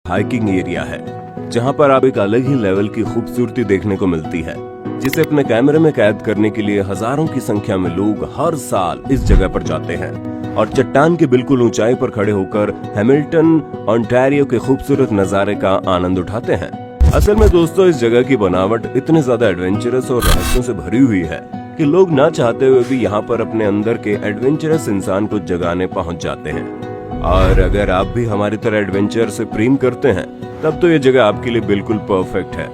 Hiking area है जहां पर आप एक अलग ही लेवल की खूबसूरती देखने को मिलती है, जिसे अपने कैमरे में कैद करने के लिए हजारों की संख्या में लोग हर साल इस जगह पर जाते हैं और चट्टान की बिल्कुल ऊंचाई पर खड़े होकर हैमिल्टन ओंटारियो के खूबसूरत नजारे का आनंद उठाते हैं। असल में दोस्तों, इस जगह की बनावट इतने ज्यादा एडवेंचरस और रहस्यों से भरी हुई है कि लोग ना चाहते हुए भी यहाँ पर अपने अंदर के एडवेंचरस इंसान को जगाने पहुँच जाते हैं। और अगर आप भी हमारी तरह एडवेंचर से प्रेम करते हैं तब तो ये जगह आपके लिए बिल्कुल परफेक्ट है।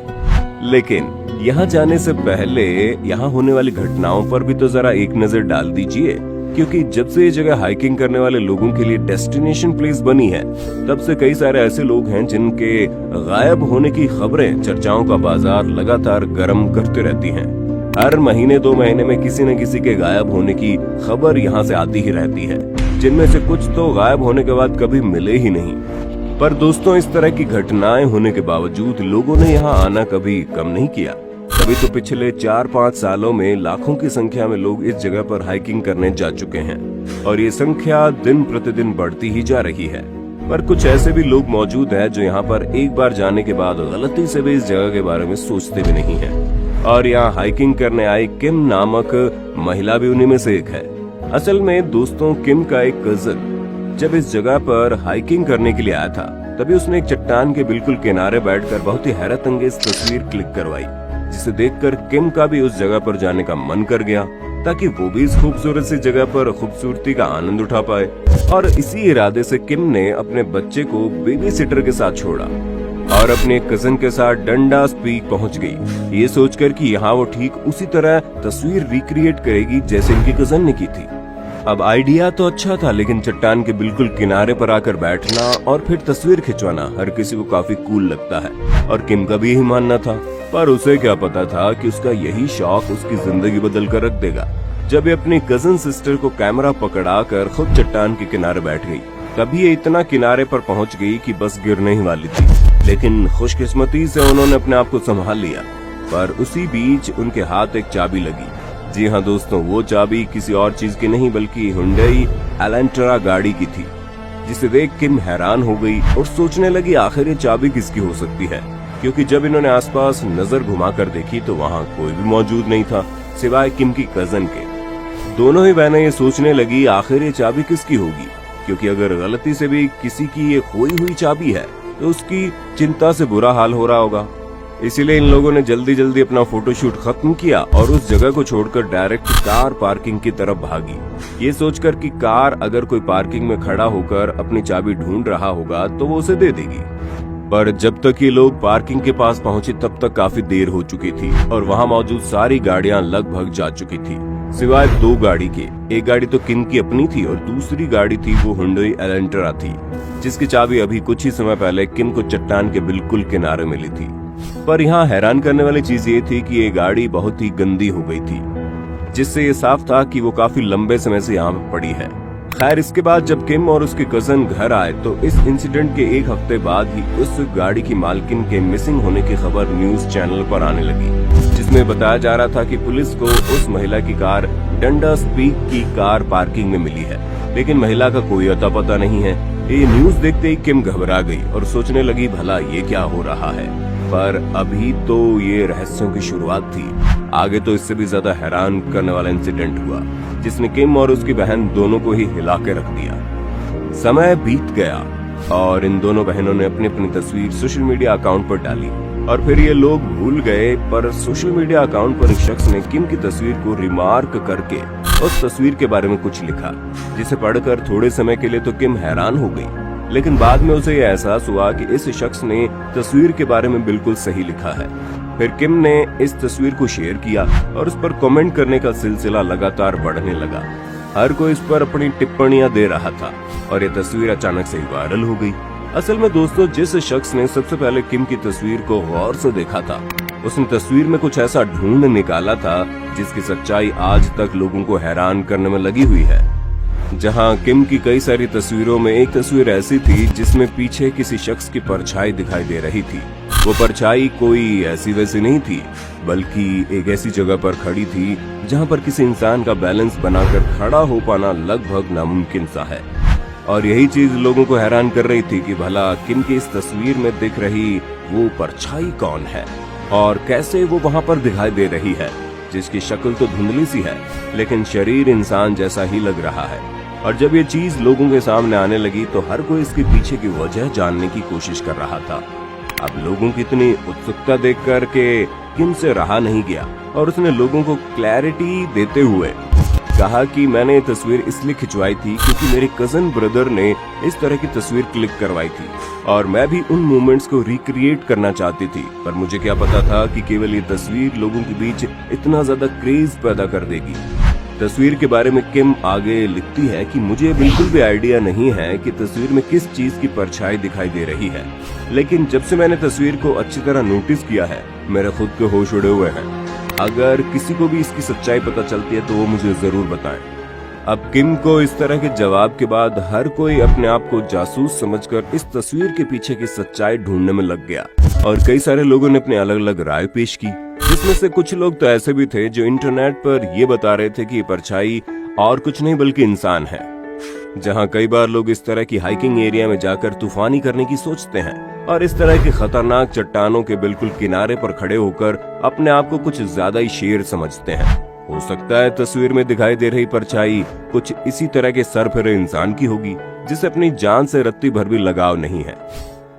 लेकिन यहाँ जाने से पहले यहाँ होने वाली घटनाओं पर भी तो जरा एक नजर डाल दीजिए, क्योंकि जब से ये जगह हाइकिंग करने वाले लोगों के लिए डेस्टिनेशन प्लेस बनी है तब से कई सारे ऐसे लोग हैं जिनके गायब होने की खबरें चर्चाओं का बाजार लगातार गर्म करती रहती हैं। हर महीने 2 महीने में किसी न किसी के गायब होने की खबर यहाँ से आती ही रहती है, जिनमें से कुछ तो गायब होने के बाद कभी मिले ही नहीं। पर दोस्तों, इस तरह की घटनाएं होने के बावजूद लोगों ने यहाँ आना कभी कम नहीं किया। तभी तो पिछले 4-5 सालों में लाखों की संख्या में लोग इस जगह पर हाइकिंग करने जा चुके हैं और ये संख्या दिन प्रतिदिन बढ़ती ही जा रही है। पर कुछ ऐसे भी लोग मौजूद हैं जो यहाँ पर एक बार जाने के बाद गलती से भी इस जगह के बारे में सोचते भी नहीं है। और यहाँ हाइकिंग करने आई किम नामक महिला भी उन्हीं में से एक है। असल में दोस्तों, किम का एक कजन जब इस जगह पर हाइकिंग करने के लिए आया था तभी उसने एक चट्टान के बिल्कुल किनारे बैठकर बहुत ही हैरत अंगेज तस्वीर क्लिक करवाई, जिसे देखकर किम का भी उस जगह पर जाने का मन कर गया ताकि वो भी इस खूबसूरत सी जगह पर खूबसूरती का आनंद उठा पाए। और इसी इरादे से किम ने अपने बच्चे को बेबी सिटर के साथ छोड़ा और अपने कजन के साथ डंडास पीक पहुंच गई, ये सोचकर कि यहाँ वो ठीक उसी तरह तस्वीर रिक्रिएट करेगी जैसे इनकी कजन ने की थी। अब आइडिया तो अच्छा था, लेकिन चट्टान के बिल्कुल किनारे पर आकर बैठना और फिर तस्वीर खिंचवाना हर किसी को काफी कूल लगता है और किम का भी यही मानना था। पर उसे क्या पता था कि उसका यही शौक उसकी जिंदगी बदल कर रख देगा। जब ये अपनी कजन सिस्टर को कैमरा पकड़ाकर खुद चट्टान के किनारे बैठ गई, तभी ये इतना किनारे पर पहुंच गई कि बस गिरने ही वाली थी। लेकिन खुशकिस्मती से उन्होंने अपने आप को संभाल लिया। पर उसी बीच उनके हाथ एक चाबी लगी। जी हाँ दोस्तों, वो चाबी किसी और चीज की नहीं बल्कि हुंडई एलेंट्रा गाड़ी की थी, जिसे देख किम हैरान हो गई और सोचने लगी आखिर ये चाबी किसकी हो सकती है, क्योंकि जब इन्होंने आसपास नजर घुमाकर देखी तो वहाँ कोई भी मौजूद नहीं था सिवाय किम की कजन के। दोनों ही बहनें ये सोचने लगी आखिर ये चाबी किसकी होगी, क्योंकि अगर गलती से भी किसी की ये खोई हुई चाबी है तो उसकी चिंता से बुरा हाल हो रहा होगा। इसीलिए इन लोगों ने जल्दी जल्दी अपना फोटोशूट खत्म किया और उस जगह को छोड़कर डायरेक्ट कार पार्किंग की तरफ भागी, ये सोचकर कि कार अगर कोई पार्किंग में खड़ा होकर अपनी चाबी ढूंढ रहा होगा तो वो उसे दे देगी। पर जब तक ये लोग पार्किंग के पास पहुंचे तब तक काफी देर हो चुकी थी और वहां मौजूद सारी गाड़ियां लगभग जा चुकी थी सिवाय 2 गाड़ी के। एक गाड़ी तो किम की अपनी थी और दूसरी गाड़ी थी वो हुंडई एलेंट्रा थी, जिसकी चाबी अभी कुछ ही समय पहले किम को चट्टान के बिल्कुल किनारे मिली थी। पर यहाँ हैरान करने वाली चीज ये थी कि ये गाड़ी बहुत ही गंदी हो गई थी, जिससे ये साफ था कि वो काफी लंबे समय से यहाँ पे पड़ी है। खैर, इसके बाद जब किम और उसके कजन घर आए तो इस इंसिडेंट के 1 हफ्ते बाद ही उस गाड़ी की मालकिन के मिसिंग होने की खबर न्यूज चैनल पर आने लगी, जिसमें बताया जा रहा था कि पुलिस को उस महिला की कार डंडास पीक की कार पार्किंग में मिली है, लेकिन महिला का कोई अता पता नहीं है। ये न्यूज देखते ही किम घबरा गई और सोचने लगी भला ये क्या हो रहा है। पर अभी तो ये रहस्यों की शुरुआत थी, आगे तो इससे भी ज्यादा हैरान करने वाला इंसिडेंट हुआ जिसने किम और उसकी बहन दोनों को ही हिला के रख दिया। समय बीत गया और इन दोनों बहनों ने अपनी अपनी तस्वीर सोशल मीडिया अकाउंट पर डाली और फिर ये लोग भूल गए। पर सोशल मीडिया अकाउंट पर एक शख्स ने किम की तस्वीर को रिमार्क करके उस तस्वीर के बारे में कुछ लिखा, जिसे पढ़कर थोड़े समय के लिए तो किम हैरान हो गई, लेकिन बाद में उसे यह एहसास हुआ कि इस शख्स ने तस्वीर के बारे में बिल्कुल सही लिखा है। फिर किम ने इस तस्वीर को शेयर किया और उस पर कमेंट करने का सिलसिला लगातार बढ़ने लगा। हर कोई इस पर अपनी टिप्पणियां दे रहा था और ये तस्वीर अचानक से वायरल हो गई। असल में दोस्तों, जिस शख्स ने सबसे पहले किम की तस्वीर को गौर से देखा था, उसने तस्वीर में कुछ ऐसा ढूंढ निकाला था जिसकी सच्चाई आज तक लोगों को हैरान करने में लगी हुई है। जहां किम की कई सारी तस्वीरों में एक तस्वीर ऐसी थी जिसमें पीछे किसी शख्स की परछाई दिखाई दे रही थी। वो परछाई कोई ऐसी वैसी नहीं थी, बल्कि एक ऐसी जगह पर खड़ी थी जहां पर किसी इंसान का बैलेंस बनाकर खड़ा हो पाना लगभग नामुमकिन सा है। और यही चीज लोगों को हैरान कर रही थी कि भला किम की इस तस्वीर में दिख रही वो परछाई कौन है और कैसे वो वहां पर दिखाई दे रही है, जिसकी शक्ल तो धुंधली सी है लेकिन शरीर इंसान जैसा ही लग रहा है। और जब ये चीज लोगों के सामने आने लगी तो हर कोई इसके पीछे की वजह जानने की कोशिश कर रहा था। अब लोगों की इतनी उत्सुकता देखकर के किम से रहा नहीं गया और उसने लोगों को क्लैरिटी देते हुए कहा कि मैंने ये तस्वीर इसलिए खिंचवाई थी क्योंकि मेरे कजन ब्रदर ने इस तरह की तस्वीर क्लिक करवाई थी और मैं भी उन मोमेंट्स को रिक्रिएट करना चाहती थी, पर मुझे क्या पता था कि केवल ये तस्वीर लोगों के बीच इतना ज्यादा क्रेज पैदा कर देगी। तस्वीर के बारे में किम आगे लिखती है कि मुझे बिल्कुल भी आइडिया नहीं है कि तस्वीर में किस चीज की परछाई दिखाई दे रही है, लेकिन जब से मैंने तस्वीर को अच्छी तरह नोटिस किया है मेरे खुद के होश उड़े हुए हैं। अगर किसी को भी इसकी सच्चाई पता चलती है तो वो मुझे जरूर बताएं। अब किम को इस तरह के जवाब के बाद हर कोई अपने आप को जासूस समझकर इस तस्वीर के पीछे की सच्चाई ढूंढने में लग गया और कई सारे लोगों ने अपनी अलग अलग राय पेश की, जिसमें से कुछ लोग तो ऐसे भी थे जो इंटरनेट पर ये बता रहे थे कि ये परछाई और कुछ नहीं बल्कि इंसान है। जहां कई बार लोग इस तरह की हाइकिंग एरिया में जाकर तूफानी करने की सोचते हैं और इस तरह की खतरनाक चट्टानों के बिल्कुल किनारे पर खड़े होकर अपने आप को कुछ ज्यादा ही शेर समझते हैं। हो सकता है तस्वीर में दिखाई दे रही परछाई कुछ इसी तरह के सरफिरे इंसान की होगी जिसे अपनी जान से रत्ती भर भी लगाव नहीं है।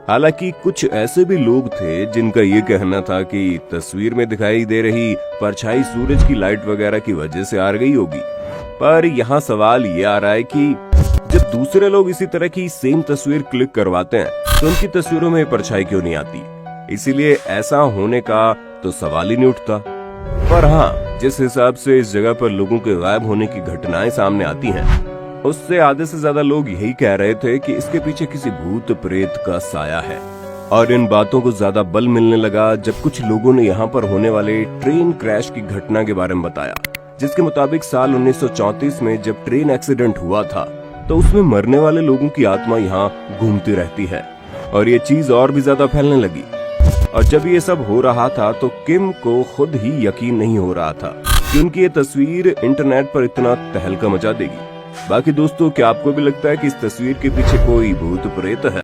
हालांकि कुछ ऐसे भी लोग थे जिनका ये कहना था कि तस्वीर में दिखाई दे रही परछाई सूरज की लाइट वगैरह की वजह से आ गई होगी। पर यहाँ सवाल ये आ रहा है कि जब दूसरे लोग इसी तरह की सेम तस्वीर क्लिक करवाते हैं तो उनकी तस्वीरों में परछाई क्यों नहीं आती? इसीलिए ऐसा होने का तो सवाल ही नहीं उठता। पर हाँ, जिस हिसाब से इस जगह पर लोगों के गायब होने की घटनाएं सामने आती हैं, उससे आधे से ज्यादा लोग यही कह रहे थे कि इसके पीछे किसी भूत प्रेत का साया है। और इन बातों को ज्यादा बल मिलने लगा जब कुछ लोगों ने यहाँ पर होने वाले ट्रेन क्रैश की घटना के बारे में बताया, जिसके मुताबिक साल 1934 में जब ट्रेन एक्सीडेंट हुआ था तो उसमें मरने वाले लोगों की आत्मा यहाँ घूमती रहती है और ये चीज और भी ज्यादा फैलने लगी। और जब ये सब हो रहा था तो किम को खुद ही यकीन नहीं हो रहा था कि उनकी ये तस्वीर इंटरनेट पर इतना तहलका मचा देगी। बाकी दोस्तों, क्या आपको भी लगता है कि इस तस्वीर के पीछे कोई भूत प्रेत है?